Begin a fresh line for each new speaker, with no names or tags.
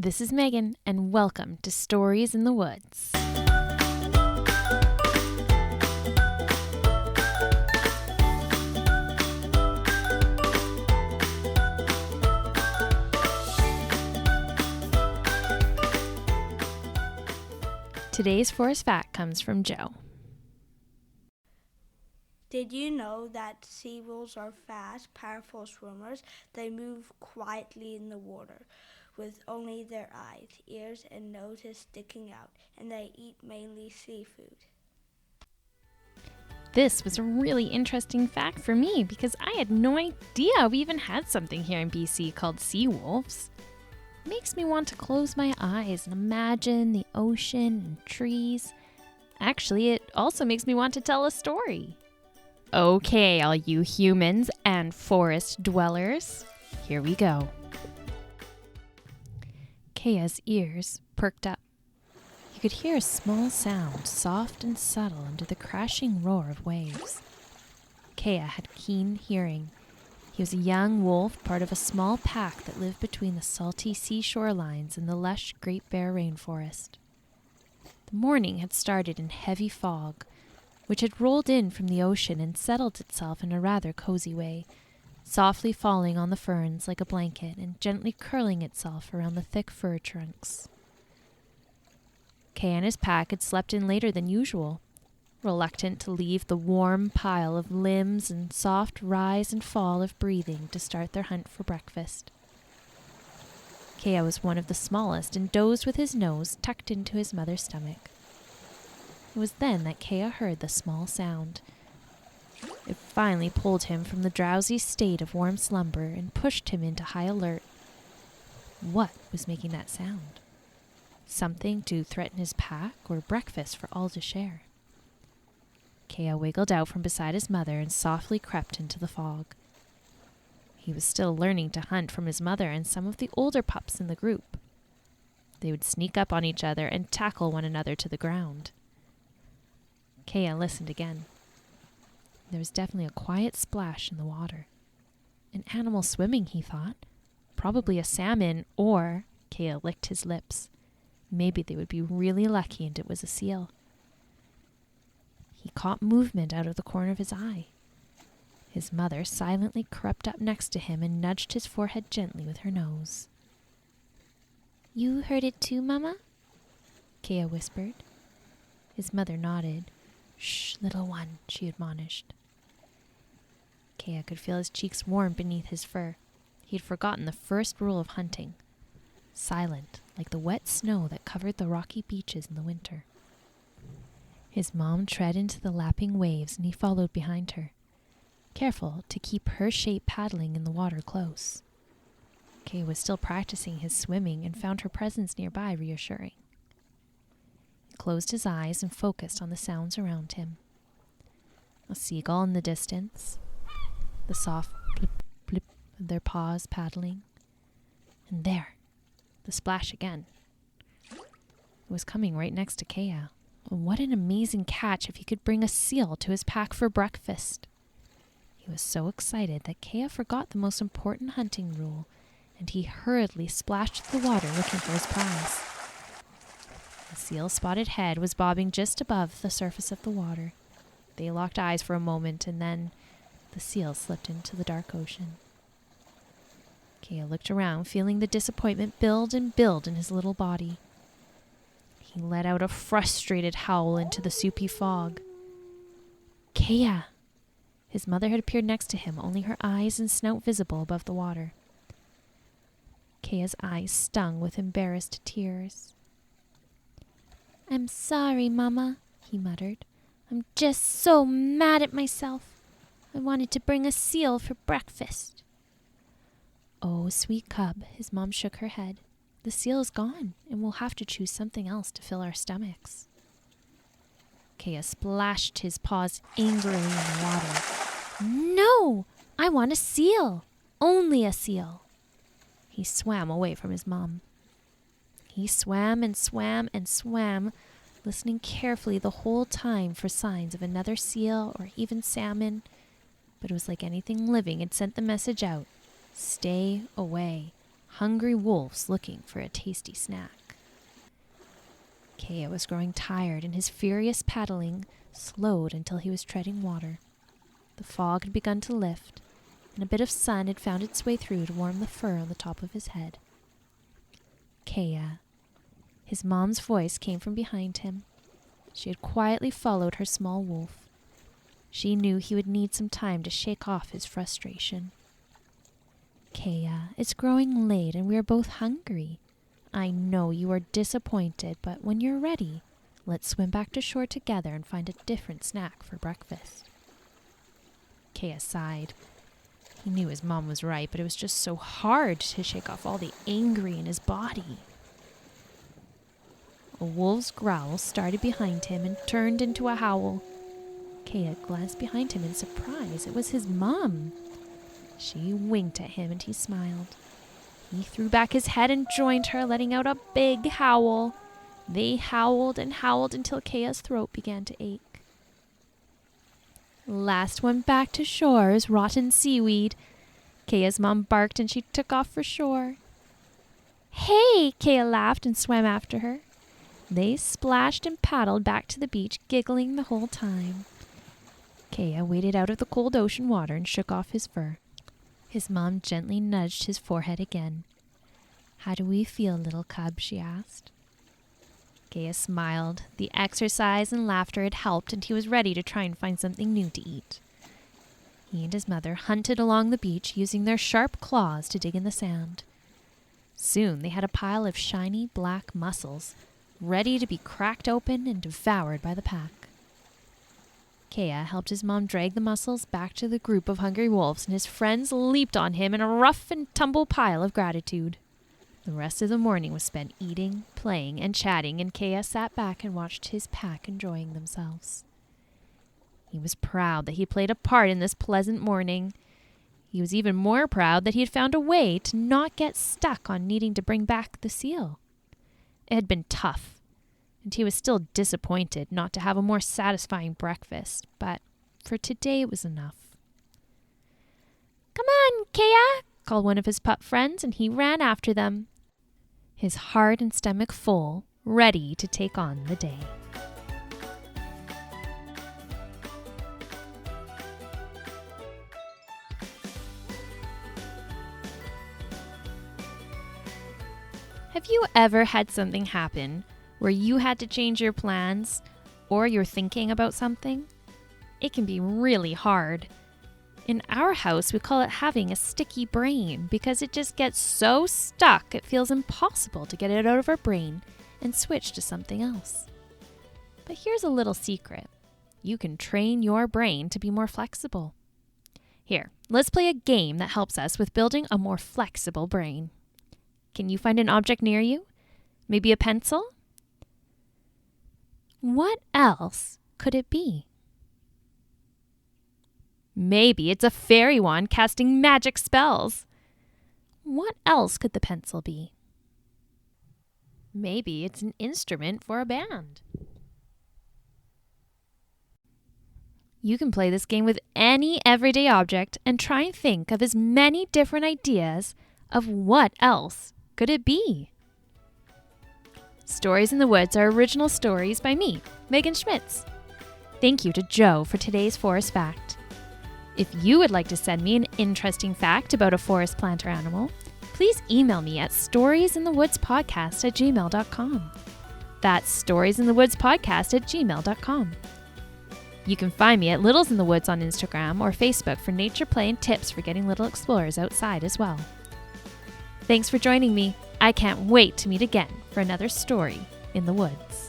This is Megan, and welcome to Stories in the Woods. Today's forest fact comes from Joe.
Did you know that seawolves are fast, powerful swimmers? They move quietly in the water with only their eyes, ears, and noses sticking out, and they eat mainly seafood.
This was a really interesting fact for me because I had no idea we even had something here in BC called sea wolves. It makes me want to close my eyes and imagine the ocean and trees. Actually, it also makes me want to tell a story. Okay, all you humans and forest dwellers, here we go. Kaya's ears perked up. You could hear a small sound, soft and subtle under the crashing roar of waves. Kaya had keen hearing. He was a young wolf, part of a small pack that lived between the salty seashore lines and the lush Great Bear rainforest. The morning had started in heavy fog, which had rolled in from the ocean and settled itself in a rather cozy way, softly falling on the ferns like a blanket and gently curling itself around the thick fir trunks. Kay and his pack had slept in later than usual, reluctant to leave the warm pile of limbs and soft rise and fall of breathing to start their hunt for breakfast. Kaya was one of the smallest and dozed with his nose tucked into his mother's stomach. It was then that Kaya heard the small sound. It finally pulled him from the drowsy state of warm slumber and pushed him into high alert. What was making that sound? Something to threaten his pack or breakfast for all to share? Kaya wiggled out from beside his mother and softly crept into the fog. He was still learning to hunt from his mother and some of the older pups in the group. They would sneak up on each other and tackle one another to the ground. Kaya listened again. There was definitely a quiet splash in the water. An animal swimming, he thought. Probably a salmon, or, Kaya licked his lips, maybe they would be really lucky and it was a seal. He caught movement out of the corner of his eye. His mother silently crept up next to him and nudged his forehead gently with her nose. "You heard it too, Mama?" Kaya whispered. His mother nodded. "Shh, little one," she admonished. Kaya could feel his cheeks warm beneath his fur. He had forgotten the first rule of hunting. Silent, like the wet snow that covered the rocky beaches in the winter. His mom tread into the lapping waves and he followed behind her, careful to keep her shape paddling in the water close. Kay was still practicing his swimming and found her presence nearby reassuring. He closed his eyes and focused on the sounds around him. A seagull in the distance, the soft blip blip of their paws paddling, and there, the splash again. It was coming right next to Kaya. What an amazing catch if he could bring a seal to his pack for breakfast. He was so excited that Kaya forgot the most important hunting rule, and he hurriedly splashed through the water looking for his prize. The seal's spotted head was bobbing just above the surface of the water. They locked eyes for a moment, and then the seal slipped into the dark ocean. Kaya looked around, feeling the disappointment build and build in his little body. He let out a frustrated howl into the soupy fog. "Kaya!" His mother had appeared next to him, only her eyes and snout visible above the water. Kaya's eyes stung with embarrassed tears. "I'm sorry, Mama," he muttered. "I'm just so mad at myself. I wanted to bring a seal for breakfast." "Oh, sweet cub," his mom shook her head. "The seal is gone, and we'll have to choose something else to fill our stomachs." Kaya splashed his paws angrily in the water. "No! I want a seal! Only a seal!" He swam away from his mom. He swam and swam and swam, listening carefully the whole time for signs of another seal or even salmon, but it was like anything living had sent the message out. Stay away. hungry wolves looking for a tasty snack. Kea was growing tired, and his furious paddling slowed until he was treading water. The fog had begun to lift, and a bit of sun had found its way through to warm the fur on the top of his head. Kea. His mom's voice came from behind him. She had quietly followed her small wolf. She knew he would need some time to shake off his frustration. Kea, it's growing late and we are both hungry. I know you are disappointed, but when you're ready, let's swim back to shore together and find a different snack for breakfast. Kea sighed. He knew his mom was right, but it was just so hard to shake off all the anger in his body. A wolf's growl started behind him and turned into a howl. Kea glanced behind him in surprise. It was his mom. She winked at him and he smiled. He threw back his head and joined her, letting out a big howl. They howled and howled until Kea's throat began to ache. Last one back to shore is rotten seaweed. Kea's mom barked and she took off for shore. Hey! Kea laughed and swam after her. They splashed and paddled back to the beach, giggling the whole time. Kea waded out of the cold ocean water and shook off his fur. His mom gently nudged his forehead again. How do we feel, little cub? She asked. Kea smiled. The exercise and laughter had helped, and he was ready to try and find something new to eat. He and his mother hunted along the beach, using their sharp claws to dig in the sand. Soon they had a pile of shiny black mussels, ready to be cracked open and devoured by the pack. Kea helped his mom drag the mussels back to the group of hungry wolves, and his friends leaped on him in a rough and tumble pile of gratitude. The rest of the morning was spent eating, playing, and chatting, and Kea sat back and watched his pack enjoying themselves. He was proud that he played a part in this pleasant morning. He was even more proud that he had found a way to not get stuck on needing to bring back the seal. It had been tough, and he was still disappointed not to have a more satisfying breakfast, but for today it was enough. Come on, Kea, called one of his pup friends, and he ran after them, his heart and stomach full, ready to take on the day. Have you ever had something happen where you had to change your plans or you're thinking about something? It can be really hard. In our house, we call it having a sticky brain because it just gets so stuck it feels impossible to get it out of our brain and switch to something else. But here's a little secret. You can train your brain to be more flexible. Here, let's play a game that helps us with building a more flexible brain. Can you find an object near you? Maybe a pencil? What else could it be? Maybe it's a fairy wand casting magic spells. What else could the pencil be? Maybe it's an instrument for a band. You can play this game with any everyday object and try and think of as many different ideas of what else could it be. Stories in the Woods are original stories by me, Megan Schmitz. Thank you to Joe for today's forest fact. If you would like to send me an interesting fact about a forest plant or animal, please email me at storiesinthewoodspodcast@gmail.com. That's storiesinthewoodspodcast@gmail.com. You can find me at Littles in the Woods on Instagram or Facebook for nature play and tips for getting little explorers outside as well. Thanks for joining me. I can't wait to meet again for another story in the woods.